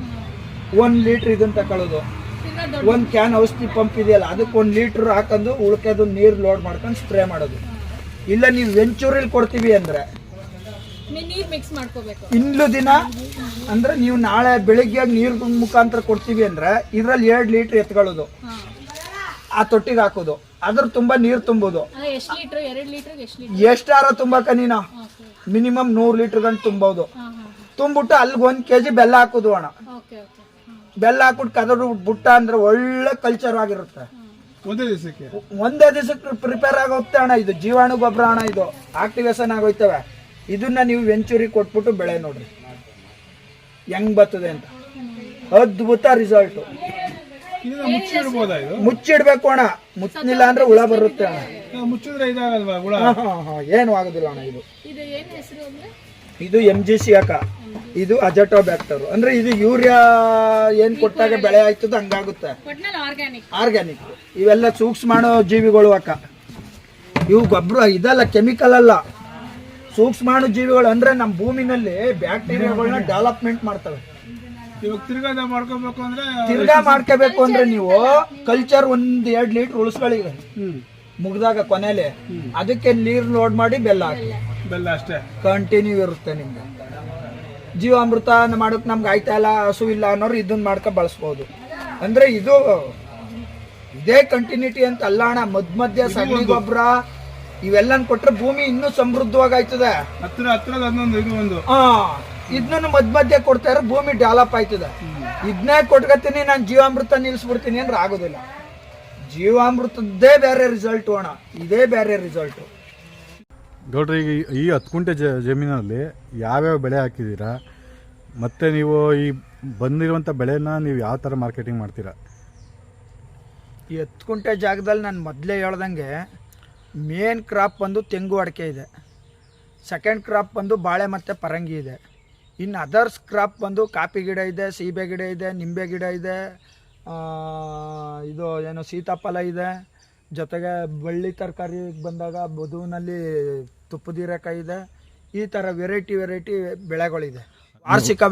1 ಲೀಟರ್ ಇದನ್ನ ತಗೊಳ್ಳೋದು. 1 ಕ್ಯಾನ್ ಔಷಧಿ ಪಂಪ್ ಇದೆಯಲ್ಲ ಅದಕ್ಕೆ 1 ಲೀಟರ್ ಹಾಕೊಂಡು ಉಳ್ಕೆದು ನೀರು ಲೋಡ್ ಮಾಡ್ಕೊಂಡು ಸ್ಪ್ರೇ ಮಾಡೋದು. ಇಲ್ಲ ನೀವು ವೆಂಚೂರಿಲ್ ಕೊಡ್ತೀವಿ ಅಂದ್ರೆ ಇಂದು ದಿನ ಅಂದ್ರೆ ನೀವು ನಾಳೆ ಬೆಳಿಗ್ಗೆ ನೀರು ಮುಖಾಂತರ ಕೊಡ್ತೀವಿ ಅಂದ್ರೆ ಇದ್ರಲ್ಲಿ 2 ಲೀಟರ್ ಎತ್ಕೊಳ್ಳೋದು, ಆ ತೊಟ್ಟಿಗೆ ಹಾಕೋದು, ಅದ್ರ ತುಂಬಾ ನೀರು ತುಂಬೋದು. ಎಷ್ಟಾರ ತುಂಬಾಕ ನೀನು ಮಿನಿಮಮ್ 100 ಲೀಟರ್ ಗಂಟು ತುಂಬೋದು. ತುಂಬಿಟ್ಟು ಅಲ್ಲಿಗೆ 1 kg ಬೆಲ್ಲ ಹಾಕೋದು ಅಣ್ಣ. ಬೆಲ್ಲ ಹಾಕ್ಬಿಟ್ಟು ಕದಡು ಬುಟ್ಟ ಅಂದ್ರೆ ಒಳ್ಳೆ ಕಲ್ಚರ್ ಆಗಿರುತ್ತೆ. ಒಂದೇ ದಿವಸಕ್ಕೆ ಪ್ರಿಪೇರ್ ಆಗೋಗುತ್ತೆ ಅಣ್ಣ. ಇದು ಜೀವಾಣು ಗೊಬ್ಬರ ಅಣ್ಣ, ಇದು ಆಕ್ಟಿವೇಶನ್ ಆಗೋಯ್ತವೆ. ಇದನ್ನ ನೀವು ವೆಂಚೂರಿ ಕೊಟ್ಬಿಟ್ಟು ಬೆಳೆ ನೋಡ್ರಿ ಹೆಂಗ್ ಬರ್ತದೆ ಅಂತ. ಅದ್ಭುತ ರಿಸಲ್ಟ್. ಮುಚ್ಚಿಡ್ಬೇಕು ಅಣ್ಣ, ಮುಚ್ಚಲಿಲ್ಲ ಅಂದ್ರೆ ಹುಳ ಬರುತ್ತೆ ಅಣ್ಣ. ಏನು ಆಗೋದಿಲ್ಲ ಅಣ್ಣ. ಇದು MGC ಅಕ್ಕ, ಇದು ಅಜೋಟೋ ಬ್ಯಾಕ್ಟರ್. ಅಂದ್ರೆ ಇದು ಯೂರಿಯಾ ಏನ್ ಕೊಟ್ಟಾಗ ಬೆಳೆ ಆಯ್ತದ ಹಂಗಾಗುತ್ತೆ. ಆರ್ಗ್ಯಾನಿಕ್. ಇವೆಲ್ಲ ಸೂಕ್ಷ್ಮಾಣು ಜೀವಿಗಳು ಅಕ್ಕ. ಇವು ಗೊಬ್ಬರ ಇದಲ್ಲ, ಕೆಮಿಕಲ್ ಅಲ್ಲ, ಸೂಕ್ಷ್ಮಾಣು ಜೀವಿಗಳು. ಅಂದ್ರೆ ನಮ್ಮ ಭೂಮಿನಲ್ಲಿ ಬ್ಯಾಕ್ಟೀರಿಯಾಗಳನ್ನ ಡೆವಲಪ್ಮೆಂಟ್ ಮಾಡ್ತವೆ. ತಿರ್ಗಾ ಮಾಡ್ಕೋಬೇಕು ಅಂದ್ರೆ ನೀವು ಕಲ್ಚರ್ 1-2 ಲೀಟರ್ ಉಳಿಸ್ಕೊಳ್ಳಿ ಮುಗ್ದಾಗ ಕೊನೆಲೆ. ಅದಕ್ಕೆ ನೀರು ಲೋಡ್ ಮಾಡಿ ಬೆಲ್ಲ ಹಾಕಿ, ಬೆಲ್ಲ ಅಷ್ಟೇ ಕಂಟಿನ್ಯೂ ಇರುತ್ತೆ ನಿಮ್ಗೆ. ಜೀವಾಮೃತ ಮಾಡೋಕೆ ನಮ್ಗೆ ಆಯ್ತಾ ಇಲ್ಲ, ಹಸು ಇಲ್ಲ ಅನ್ನೋರು ಇದನ್ನ ಮಾಡ್ಕೊ ಬಳಸ್ಬೋದು. ಅಂದ್ರೆ ಇದು ಇದೇ ಕಂಟಿನ್ಯೂಟಿ ಅಂತ ಅಲ್ಲ ಅಣ್ಣ. ಮಧ್ಯ ಸಗಣಿ ಗೊಬ್ಬರ ಇವೆಲ್ಲ ಕೊಟ್ರೆ ಭೂಮಿ ಇನ್ನೂ ಸಮೃದ್ಧವಾಗಿ ಆಯ್ತದೆ. ಇದನ್ನು ಮಧ್ಯ ಕೊಡ್ತಾ ಇರೋ ಭೂಮಿ ಡೆವಲಪ್ ಆಯ್ತದೆ. ಇದನ್ನೇ ಕೊಟ್ಕೊತೀನಿ ನಾನು ಜೀವಾಮೃತ ನಿಲ್ಸ್ಬಿಡ್ತೀನಿ ಅಂದ್ರೆ ಆಗೋದಿಲ್ಲ. ಜೀವಾಮೃತದ್ದೇ ಬೇರೆ ರಿಸಲ್ಟ್ ಅಣ್ಣ, ಇದೇ ಬೇರೆ ರಿಸಲ್ಟ್. ಗೌಡ್ರಿ, ಈಗ ಈ 10 ಗುಂಟೆ ಜಮೀನಲ್ಲಿ ಯಾವ್ಯಾವ ಬೆಳೆ ಹಾಕಿದ್ದೀರಾ, ಮತ್ತೆ ನೀವು ಈ ಬಂದಿರುವಂಥ ಬೆಳೆನ ನೀವು ಯಾವ ಥರ ಮಾರ್ಕೆಟಿಂಗ್ ಮಾಡ್ತೀರಾ? ಈ 10 ಗುಂಟೆ ಜಾಗದಲ್ಲಿ ನಾನು ಮೊದಲೇ ಹೇಳ್ದಂಗೆ ಮೇನ್ ಕ್ರಾಪ್ ಬಂದು ತೆಂಗು ಅಡಿಕೆ ಇದೆ. ಸೆಕೆಂಡ್ ಕ್ರಾಪ್ ಬಂದು ಬಾಳೆ ಮತ್ತು ಪರಂಗಿ ಇದೆ. ಇನ್ನು ಅದರ್ಸ್ ಕ್ರಾಪ್ ಬಂದು ಕಾಫಿ ಗಿಡ ಇದೆ, ಸೀಬೆ ಗಿಡ ಇದೆ, ನಿಂಬೆ ಗಿಡ ಇದೆ, ಇದು ಏನು ಸೀತಾಫಲ ಇದೆ. ಜೊತೆಗೆ ಬಳ್ಳಿ ತರಕಾರಿ ಬಂದಾಗ ಬದುವಿನಲ್ಲಿ ತುಪ್ಪದೀರೆಕಾಯಿ ಇದೆ. ಈ ಥರ ವೆರೈಟಿ ಬೆಳೆಗಳಿದೆ. ವಾರ್ಷಿಕ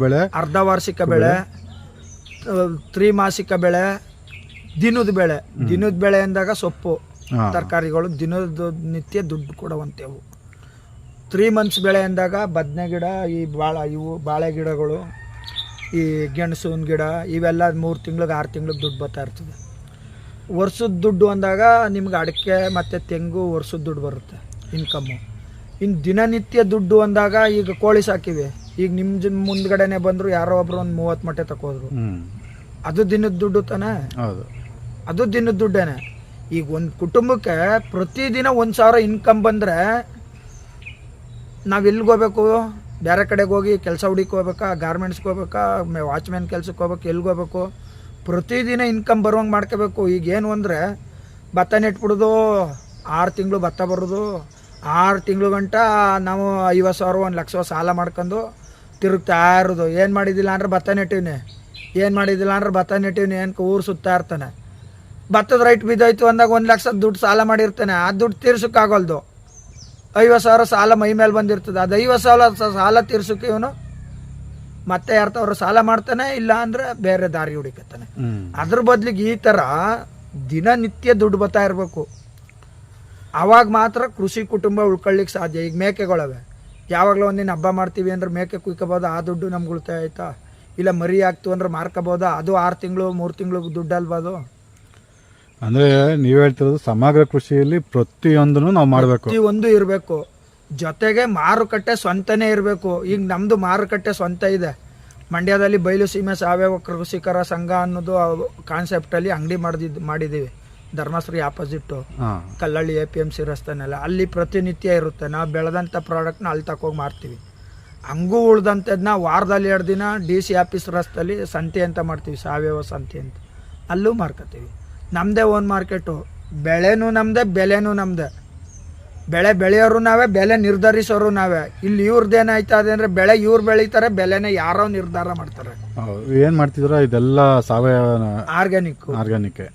ಬೆಳೆ, ಅರ್ಧ ವಾರ್ಷಿಕ ಬೆಳೆ, ತ್ರೈಮಾಸಿಕ ಬೆಳೆ, ದಿನದ ಬೆಳೆ ಅಂದಾಗ ಸೊಪ್ಪು ತರಕಾರಿಗಳು ದಿನದ ನಿತ್ಯ ದುಡ್ಡು ಕೊಡುವಂಥವು. 3 months ಬೆಳೆ ಅಂದಾಗ ಬದನೆ ಗಿಡ, ಇವು ಬಾಳೆ ಗಿಡಗಳು, ಈ ಗೆಣಸಿನ ಗಿಡ, ಇವೆಲ್ಲ 3 ತಿಂಗ್ಳಿಗೆ 6 ತಿಂಗ್ಳಿಗೆ ದುಡ್ಡು ಬರ್ತಾ ಇರ್ತದೆ. ವರ್ಷದ ದುಡ್ಡು ಅಂದಾಗ ನಿಮ್ಗೆ ಅಡಿಕೆ ಮತ್ತು ತೆಂಗು ವರ್ಷದ ದುಡ್ಡು ಬರುತ್ತೆ ಇನ್ಕಮ್ಮು. ಇನ್ನು ದಿನನಿತ್ಯ ದುಡ್ಡು ಅಂದಾಗ ಈಗ ಕೋಳಿ ಸಾಕಿವೆ, ಈಗ ನಿಮ್ಮ ಮುಂದ್ಗಡೆನೆ ಬಂದರು ಯಾರೋ ಒಬ್ರು ಒಂದು 30 ಮೊಟ್ಟೆ ತಕೋದ್ರು, ಅದು ದಿನದ ದುಡ್ಡು ತಾನೆ. ಅದು ದಿನದ ದುಡ್ಡೇನೆ. ಈಗ ಒಂದು ಕುಟುಂಬಕ್ಕೆ ಪ್ರತಿದಿನ 1,000 ಇನ್ಕಮ್ ಬಂದರೆ ನಾವು ಎಲ್ಲಿಗೆ ಹೋಗ್ಬೇಕು? ಬೇರೆ ಕಡೆಗೆ ಹೋಗಿ ಕೆಲಸ ಹುಡುಕಿ ಹೋಗ್ಬೇಕಾ, ಗಾರ್ಮೆಂಟ್ಸ್ಗೆ ಹೋಗ್ಬೇಕಾ, ವಾಚ್ಮ್ಯಾನ್ ಕೆಲ್ಸಕ್ಕೆ ಹೋಗ್ಬೇಕು, ಎಲ್ಲಿಗೆ ಹೋಗ್ಬೇಕು? ಪ್ರತಿದಿನ ಇನ್ಕಮ್ ಬರುವಂಗೆ ಮಾಡ್ಕೋಬೇಕು. ಈಗೇನು ಅಂದರೆ ಭತ್ತ ನೆಟ್ಬಿಡೋದು, 6 ತಿಂಗಳು ಭತ್ತ ಬರೋದು, 6 ತಿಂಗಳು ಗಂಟ ನಾವು 50,000 1 ಲಕ್ಷ ಸಾಲ ಮಾಡ್ಕೊಂಡು ತಿರುಗ್ತಾ ಇರೋದು. ಏನು ಮಾಡಿದ್ದಿಲ್ಲ ಅಂದ್ರೆ ಭತ್ತ ನೆಟ್ಟಿವ್ನಿ, ಏನು ಊರು ಸುತ್ತಾ ಇರ್ತಾನೆ. ಭತ್ತದ ರೈಟ್ ಬಿದ್ದೋಯ್ತು ಅಂದಾಗ 1 ಲಕ್ಷ ದುಡ್ಡು ಸಾಲ ಮಾಡಿರ್ತಾನೆ, ಆ ದುಡ್ಡು ತೀರ್ಸೋಕ್ಕಾಗಲ್ದು. 50,000 ಸಾಲ ಮೈ ಮೇಲೆ ಬಂದಿರ್ತದೆ. ಅದು 50,000 ಸಾಲ ತೀರ್ಸೋಕೆ ಇವನು ಮತ್ತೆ 2,000 ಸಾಲ ಮಾಡ್ತಾನೆ, ಇಲ್ಲ ಅಂದರೆ ಬೇರೆ ದಾರಿ ಹುಡುಕತ್ತಾನೆ. ಅದ್ರ ಬದಲಿಗೆ ಈ ಥರ ದಿನನಿತ್ಯ ದುಡ್ಡು ಬರ್ತಾ ಇರಬೇಕು. ಆವಾಗ ಮಾತ್ರ ಕೃಷಿ ಕುಟುಂಬ ಉಳ್ಕೊಳ್ಳಿಕ್ಕೆ ಸಾಧ್ಯ. ಈಗ ಮೇಕೆಗಳವೆ, ಯಾವಾಗಲೂ ಒಂದಿನ ಹಬ್ಬ ಮಾಡ್ತೀವಿ ಅಂದ್ರೆ ಮೇಕೆ ಕುಯ್ಕೋಬೋದು, ಆ ದುಡ್ಡು ನಮ್ಗೆ ಉಳಿತಾಯ ಆಯ್ತಾ. ಇಲ್ಲ ಮರಿ ಆಗ್ತು ಅಂದ್ರೆ ಮಾರ್ಕೋಬೋದಾ, ಅದು 6 ತಿಂಗಳು 3 ತಿಂಗಳು ದುಡ್ಡು ಅಲ್ಬೋದು. ಅಂದರೆ ನೀವು ಹೇಳ್ತಿರೋದು ಸಮಗ್ರ ಕೃಷಿಯಲ್ಲಿ ಪ್ರತಿಯೊಂದನ್ನು ನಾವು ಮಾಡಬೇಕು, ಪ್ರತಿಯೊಂದು ಇರಬೇಕು. ಜೊತೆಗೆ ಮಾರುಕಟ್ಟೆ ಸ್ವಂತನೇ ಇರಬೇಕು. ಈಗ ನಮ್ಮದು ಮಾರುಕಟ್ಟೆ ಸ್ವಂತ ಇದೆ. ಮಂಡ್ಯದಲ್ಲಿ ಬಯಲು ಸೀಮೆ ಸಾವಯವ ಕೃಷಿಕರ ಸಂಘ ಅನ್ನೋದು ಕಾನ್ಸೆಪ್ಟಲ್ಲಿ ಅಂಗಡಿ ಮಾಡಿದ್ದೀವಿ. Dharmashree opposite Kallahalli APMC ರಸ್ತೆನೆಲ್ಲ. ಅಲ್ಲಿ ಪ್ರತಿನಿತ್ಯ ಇರುತ್ತೆ. ನಾವು ಬೆಳೆದಂಥ ಪ್ರಾಡಕ್ಟ್ನ ಅಲ್ಲಿ ತಗೋಗಿ ಮಾರ್ತೀವಿ. ಹಂಗೂ ಉಳ್ದಂಥದ್ದನ್ನ ವಾರದಲ್ಲಿ 2 ದಿನ DC ಆಫೀಸ್ ರಸ್ತೆಯಲ್ಲಿ ಸಂತೆ ಅಂತ ಮಾಡ್ತೀವಿ, ಸಾವಯವ ಸಂತೆ ಅಂತ. ಅಲ್ಲೂ ಮಾರ್ಕೋತೀವಿ. ನಮ್ಮದೇ ಓನ್ ಮಾರ್ಕೆಟು. ಬೆಳೆನೂ ನಮ್ಮದೇ, ಬೆಲೆನೂ ನಮ್ಮದೇ. ಬೆಳೆ ಬೆಳೆಯೋರು ನಾವೇ, ಬೆಲೆ ನಿರ್ಧರಿಸೋರು ನಾವೇ. ಇಲ್ಲಿ ಇವ್ರದ್ದೇನಾಯ್ತದೆ ಅಂದರೆ ಬೆಳೆ ಇವ್ರು ಬೆಳೀತಾರೆ, ಬೆಲೆನ ಯಾರೋ ನಿರ್ಧಾರ ಮಾಡ್ತಾರೆ. ಏನು ಮಾಡ್ತಿದ್ರ ಇದೆಲ್ಲ ಸಾವಯವ ಆರ್ಗ್ಯಾನಿಕ್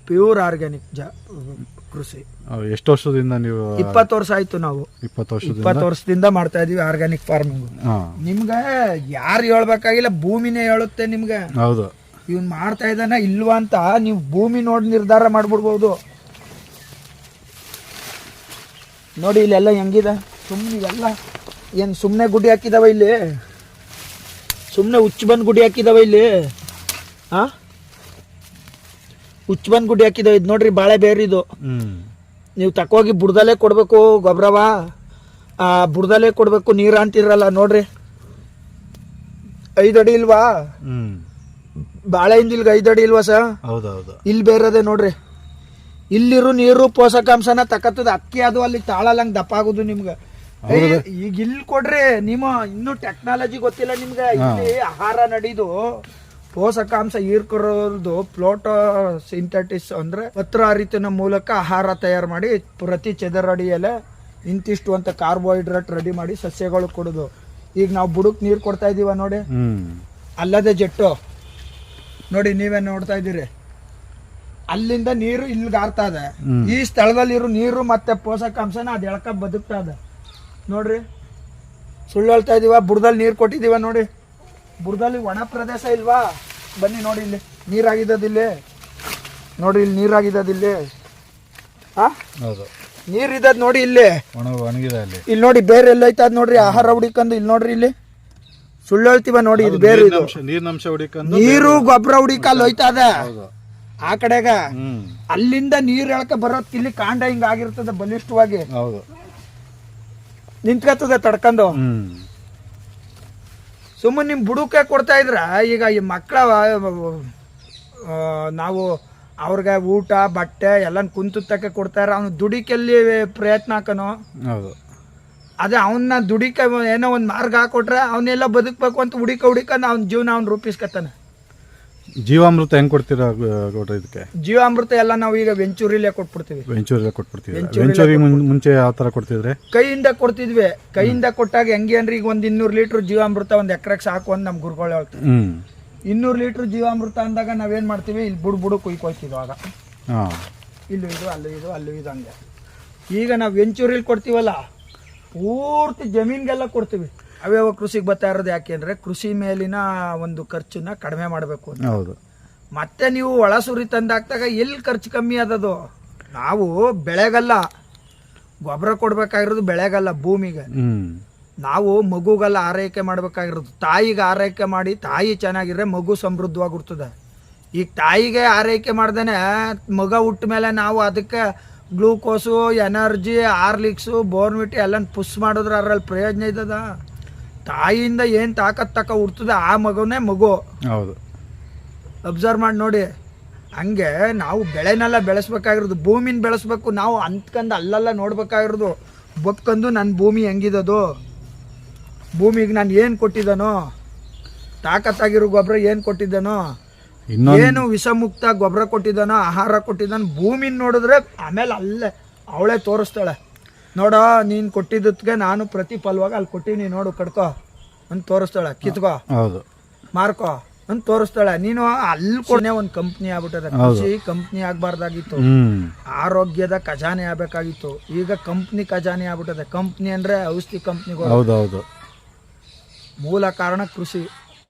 ಪ್ಯೂರ್ ಆರ್ಗ್ಯಾನಿಕ್ ಕೃಷಿ. ಎಷ್ಟು ವರ್ಷದಿಂದ ನೀವು? 20 ವರ್ಷ ಆಯ್ತು. ನಾವು 20 ವರ್ಷದಿಂದ ಮಾಡ್ತಾ ಇದೀವಿ ಆರ್ಗ್ಯಾನಿಕ್ ಫಾರ್ಮಿಂಗ್. ನಿಮ್ಗೆ ಯಾರು ಹೇಳ್ಬೇಕಾಗಿಲ್ಲ, ಭೂಮಿನೇ ಹೇಳುತ್ತೆ ನಿಮ್ಗೆ. ಹೌದು, ಇವ್ನು ಮಾಡ್ತಾ ಇದ್ದಾನ ಇಲ್ವಾ ಅಂತ ನೀವು ಭೂಮಿ ನೋಡಿ ನಿರ್ಧಾರ ಮಾಡ್ಬಿಡ್ಬೋದು. ನೋಡಿ ಇಲ್ಲೆಲ್ಲ ಹೆಂಗಿದೆ. ಸುಮ್ಮನೆ ಇವೆಲ್ಲ ಏನು ಸುಮ್ಮನೆ ಗುಡಿ ಹಾಕಿದಾವ ಇಲ್ಲಿ? ಸುಮ್ಮನೆ ಹುಚ್ಚು ಬಂದು ಗುಡಿ ಹಾಕಿದಾವ ಇಲ್ಲಿ? ಹುಚ್ಚು ಬಂದು ಗುಡಿ ಹಾಕಿದಾವ. ಇದು ನೋಡ್ರಿ ಬಾಳೆ ಬೇರಿದು. ನೀವು ತಕೋಗಿ ಬುಡದಲ್ಲೇ ಕೊಡಬೇಕು ಗೊಬ್ಬರವ. ಬುಡದಲ್ಲೇ ಕೊಡಬೇಕು. ನೀರು ಅಂತಿರಲ್ಲ ನೋಡ್ರಿ, 5 ಅಡಿ ಇಲ್ವಾ? ಬಾಳೆಯಿಂದ ಇಲ್ಗ 5 ಅಡಿ ಇಲ್ವಾ ಸರ್? ಹೌದೌದು. ಇಲ್ಲಿ ಬೇರೆದೆ ನೋಡ್ರಿ. ಇಲ್ಲಿರು ನೀರು ಪೋಷಕಾಂಶನ ತಕತ್ತದ. ಅಕ್ಕಿ ಅದು ಅಲ್ಲಿ ತಾಳಲ್ಲಂಗ್ ದಪ್ಪ ಆಗುದು ನಿಮ್ಗೆ. ಈಗ ಇಲ್ಲಿ ಕೊಡ್ರಿ. ನಿಮ್ಮ ಇನ್ನೂ ಟೆಕ್ನಾಲಜಿ ಗೊತ್ತಿಲ್ಲ ನಿಮ್ಗೆ. ಇಲ್ಲಿ ಆಹಾರ ನಡೀದು ಪೋಷಕಾಂಶ ಹೀರ್ಕೊರೋದು ಪ್ಲೋಟೋ ಸಿಂಥೆಟಿಸ್ ಅಂದ್ರೆ ಪತ್ರ ಹರಿತಿನ ಮೂಲಕ ಆಹಾರ ತಯಾರು ಮಾಡಿ ಪ್ರತಿ ಚದರಡಿಯಲ್ಲೇ ಇಂತಿಷ್ಟು ಅಂತ ಕಾರ್ಬೋಹೈಡ್ರೇಟ್ ರೆಡಿ ಮಾಡಿ ಸಸ್ಯಗಳು ಕೊಡೋದು. ಈಗ ನಾವು ಬುಡಕ್ ನೀರು ಕೊಡ್ತಾ ಇದೀವ ನೋಡಿ, ಅಲ್ಲದೆ ಜೆಟ್ಟು ನೋಡಿ, ನೀವೇ ನೋಡ್ತಾ ಇದ್ದೀರಿ. ಅಲ್ಲಿಂದ ನೀರು ಇಲ್ಲಿಗೆ ಆರ್ತಾ ಇದೆ. ಈ ಸ್ಥಳದಲ್ಲಿರೋ ನೀರು ಮತ್ತೆ ಪೋಷಕಾಂಶನ ಅದು ಎಳ್ಕ ಬದುಕ್ತಾ ಇದೆ ನೋಡ್ರಿ. ಸುಳ್ಳು ಹೇಳ್ತಾ ಇದೀವ? ಬುಡದಲ್ಲಿ ನೀರು ಕೊಟ್ಟಿದೀವ ನೋಡಿ. ಬುಡದಲ್ಲಿ ಒಣ ಪ್ರದೇಶ ಇಲ್ವಾ? ಬನ್ನಿ ನೋಡಿ, ಇಲ್ಲಿ ನೀರಾಗಿದ್ದದಿಲ್ಲಿ ನೋಡಿ. ಇಲ್ಲಿ ನೀರಾಗಿದ್ದದಿಲ್ಲಿ ನೀರಿದ್ದದ್ ನೋಡಿ. ಇಲ್ಲಿ ಇಲ್ಲಿ ನೋಡಿ ಬೇರೆ ಎಲ್ಲ ಐತದ್ ನೋಡ್ರಿ. ಆಹಾರ ಹುಡಿಕಂದು ಇಲ್ಲಿ ನೋಡ್ರಿ. ಇಲ್ಲಿ ಸುಳ್ಳು ಹೇಳ್ತೀವ ನೋಡಿ. ಇದು ಬೇರೆ ನೀರು ಗೊಬ್ಬರ ಹುಡಿಕ ಅಲ್ಲಿ ಹೋಯ್ತಾ ಇದೆ ಆ ಕಡೆಗ. ಅಲ್ಲಿಂದ ನೀರ್ ಎಳ್ಕ ಬರೋದ್ ಇಲ್ಲಿ ಕಾಂಡ ಹಿಂಗ ಆಗಿರ್ತದೆ ಬಲಿಷ್ಠವಾಗಿ ನಿಂತ್ಕತ್ತದೆ ತಡ್ಕೊಂಡು. ಸುಮ್ಮನೆ ನಿಮ್ ಬುಡಕ್ಕೆ ಕೊಡ್ತಾ ಇದ್ರ. ಈಗ ಈ ಮಕ್ಕಳ ನಾವು ಅವ್ರಿಗೆ ಊಟ ಬಟ್ಟೆ ಎಲ್ಲ ಕುಂತಕ್ಕೆ ಕೊಡ್ತಾರ. ಅವ್ನು ದುಡಿಕೆಲ್ಲಿ ಪ್ರಯತ್ನ ಹಾಕನು. ಅದೇ ಅವನ್ನ ದುಡಿಕ ಏನೋ ಒಂದ್ ಮಾರ್ಗ ಹಾಕೊಟ್ರೆ ಅವನ್ನೆಲ್ಲ ಬದುಕ್ಬೇಕು ಅಂತ ಹುಡಿಕಂದು ಅವ್ನ ಜೀವನ ಅವ್ನು ರೂಪಿಸ್ಕತ್ತಾನೆ. ಜೀವಾಮೃತ ಹೆಂಗ್ ಕೊಡ್ತೀರಾ ಇದಕ್ಕೆ? ಜೀವಾಮೃತ ಎಲ್ಲ ನಾವು ಈಗ ವೆಂಚೂರಿಲೇ ಕೊಟ್ಬಿಡ್ತೀವಿ. ವೆಂಚೂರಿ ಮುಂಚೆ ಯಾವ ತರ ಕೊಡ್ತಿದ್ರೆ? ಕೈಯಿಂದ ಕೊಡ್ತಿದ್ವಿ. ಕೈಯಿಂದ ಕೊಟ್ಟಾಗ ಹೆಂಗೆ ಅಂದ್ರೆ ಈಗ 200 ಲೀಟರ್ ಜೀವಾಮೃತ ಒಂದ್ ಎಕರೆಗೆ ಸಾಕು ಅಂತ ನಮ್ ಗುರುಗಳು ಹೇಳ್ತಾರೆ. 200 ಲೀಟರ್ ಜೀವಾಮೃತ ಅಂದಾಗ ನಾವೇನ್ ಮಾಡ್ತೀವಿ, ಇಲ್ಲಿ ಬುಡು ಕುಯ್ಕೊಯ್ತಿದ್ವಿ. ಆಗ ಇಲ್ಲೂ ಇದು ಅಲ್ಲೂ ಇದು ಅಲ್ಲೂ ಇದು ಹಂಗೆ. ಈಗ ನಾವು ವೆಂಚೂರಿಲಿ ಕೊಡ್ತೀವಲ್ಲ, ಪೂರ್ತಿ ಜಮೀನ್ಗೆಲ್ಲ ಕೊಡ್ತೀವಿ. ಅವ್ಯವ ಕೃಷಿಗೆ ಬರ್ತಾ ಇರೋದು ಯಾಕೆ ಅಂದ್ರೆ ಕೃಷಿ ಮೇಲಿನ ಒಂದು ಖರ್ಚನ್ನ ಕಡಿಮೆ ಮಾಡಬೇಕು ಅಂತ. ಮತ್ತೆ ನೀವು ಒಳಸುರಿ ತಂದಾಕ್ದಾಗ ಎಲ್ಲಿ ಖರ್ಚು ಕಮ್ಮಿ ಆದದು. ನಾವು ಬೆಳೆಗಲ್ಲ ಗೊಬ್ಬರ ಕೊಡ್ಬೇಕಾಗಿರೋದು, ಬೆಳೆಗಲ್ಲ ಭೂಮಿಗೆ. ನಾವು ಮಗುಗೆಲ್ಲ ಆರೈಕೆ ಮಾಡ್ಬೇಕಾಗಿರೋದು. ತಾಯಿಗೆ ಆರೈಕೆ ಮಾಡಿ ತಾಯಿ ಚೆನ್ನಾಗಿದ್ರೆ ಮಗು ಸಮೃದ್ಧವಾಗಿರ್ತದೆ. ಈಗ ತಾಯಿಗೆ ಆರೈಕೆ ಮಾಡ್ದೇನೆ ಮಗ ಹುಟ್ಟ ಮೇಲೆ ನಾವು ಅದಕ್ಕೆ ಗ್ಲೂಕೋಸು, ಎನರ್ಜಿ, ಹಾರ್ಲಿಕ್ಸು, ಬೋರ್ನ್ವಿಟಿ ಎಲ್ಲ ಪುಷ್ ಮಾಡಿದ್ರೆ ಅದ್ರಲ್ಲಿ ಪ್ರಯೋಜನ ಇದ್ದದ? ತಾಯಿಯಿಂದ ಏನು ತಾಕತ್ ಹುಡ್ತದೆ ಆ ಮಗುನೇ ಮಗು. ಹೌದು, ಅಬ್ಸರ್ವ್ ಮಾಡಿ ನೋಡಿ. ಹಂಗೆ ನಾವು ಬೆಳೆನೆಲ್ಲ ಬೆಳೆಸ್ಬೇಕಾಗಿರೋದು, ಭೂಮಿನ ಬೆಳೆಸ್ಬೇಕು. ನಾವು ಅಂತ್ಕಂದು ಅಲ್ಲೆಲ್ಲ ನೋಡ್ಬೇಕಾಗಿರೋದು. ಬಕ್ಕಂದು ನನ್ನ ಭೂಮಿ ಹೆಂಗಿದದು, ಭೂಮಿಗೆ ನಾನು ಏನು ಕೊಟ್ಟಿದ್ದಾನೋ, ತಾಕತ್ತಾಗಿರೋ ಗೊಬ್ಬರ ಏನು ಕೊಟ್ಟಿದ್ದಾನೋ, ಏನು ವಿಷಮುಕ್ತ ಗೊಬ್ಬರ ಕೊಟ್ಟಿದ್ದಾನೋ, ಆಹಾರ ಕೊಟ್ಟಿದ್ದಾನೋ, ಭೂಮಿನ ನೋಡಿದ್ರೆ ಆಮೇಲೆ ಅಲ್ಲೇ ಅವಳೇ ತೋರಿಸ್ತಾಳೆ. ನೋಡೋ ನೀನು ಕೊಟ್ಟಿದ್ದಕ್ಕೆ ನಾನು ಪ್ರತಿಫಲವಾಗಿ ಅಲ್ಲಿ ಕೊಟ್ಟಿನಿ ನೋಡು, ಕಡ್ಕೋ ಅಂತ ತೋರಿಸ್ತಾಳೆ. ಕಿತ್ಕೋ, ಮಾರ್ಕೋ ಅಂತ ತೋರಿಸ್ತಾಳೆ. ನೀನು ಅಲ್ಲಿ ಕೊಡನೆ ಒಂದು ಕಂಪ್ನಿ ಆಗ್ಬಿಟ್ಟದೆ. ಕೃಷಿ ಕಂಪ್ನಿ ಆಗ್ಬಾರ್ದಾಗಿತ್ತು, ಆರೋಗ್ಯದ ಖಜಾನೆ ಆಗ್ಬೇಕಾಗಿತ್ತು. ಈಗ ಕಂಪ್ನಿ ಖಜಾನೆ ಆಗ್ಬಿಟ್ಟದೆ. ಕಂಪ್ನಿ ಅಂದ್ರೆ ಔಷಧಿ ಕಂಪ್ನಿಗಳು. ಮೂಲ ಕಾರಣ ಕೃಷಿ.